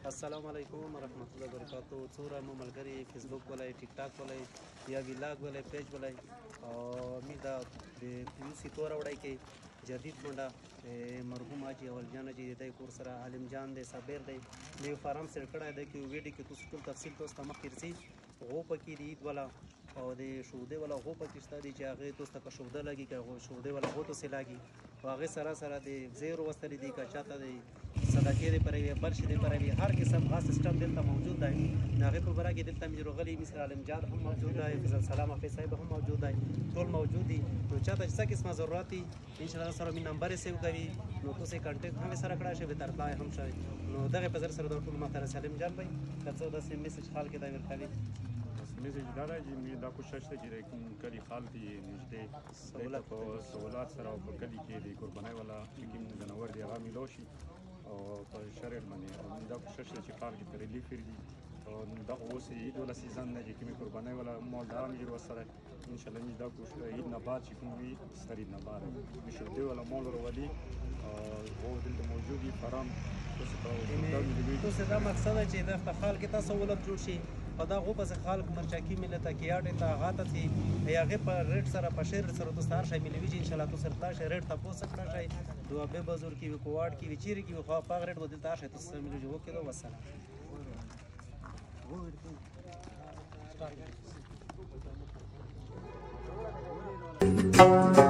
السلام علیکم ورحمۃ اللہ وبرکاتہ. څوره مو ملګري فیسبوک ولای ټیک ټاک ولای یا ویلاګ ولای پیج ولای او می دا د یوسی تور وړای کې جدید منډه مرحوم حاجی اول جان جی د کور سره عالم جان دی صابر دی د فارم سره کړه د کې ویډیو کې تاسو ټول تفصیل تاسو ته مخکې رسي غو پکې د عید ولا او د شوده ولا غو پکې ستادي چې هغه تاسو ته شوده لګي که شوده ولا غو تاسو لګي او هغه سره سره د زیرو وستلې دي که چاته دی صدقې دی پرې برش دی پرې هر قسم خاص سیستم دلته موجود دی هغه په برا کې دلته مې غلي مصر عالم جان هم موجود دی فضل سلام حافظ صاحب هم موجود دی ټول موجود دي نو چاته څه قسمه ضرورت دي ان شاء الله سره می نمبر سیو کوي نو تاسو کانټیکټ هم سره کړئ شي به ترپای هم شي نو دغه په سره د ټول محترم سلام جان بھائی تاسو د سیم میسج حال کې دا ورکوي میسج دا دی چې موږ دا کوشش ته چې کلی خال کې نږدې سہولات سره او په کلی کې د قربانۍ والا کوم جنور دی هغه ملو شي او په شرع باندې موږ دا کوشش ته چې خال کې ریلیف ورګي او دا اوس عید ولا سیزن نه چې کوم قربانۍ والا مول دا مې ورسره ان شاء الله موږ دا کوشش عید نه بعد چې کوم وي ستړي نه بعد مشه دی ولا مول ورولي او دلته موجودي فرام تاسو دا مقصد چې د خال کې تاسو ولر جوړ شي او دا غو پس خلک مرچاکی ملته کیاټ ته غاته سي هغه په ریټ سره په شیر سره تو ستار شي ملوي ان شاء الله تو سره تاسو ریټ تاسو سره شي دوه به بازار کې کوواډ کې وچيري کې خو په ریټ بدل تاسو ته سره ملوي وو کېدو والسلام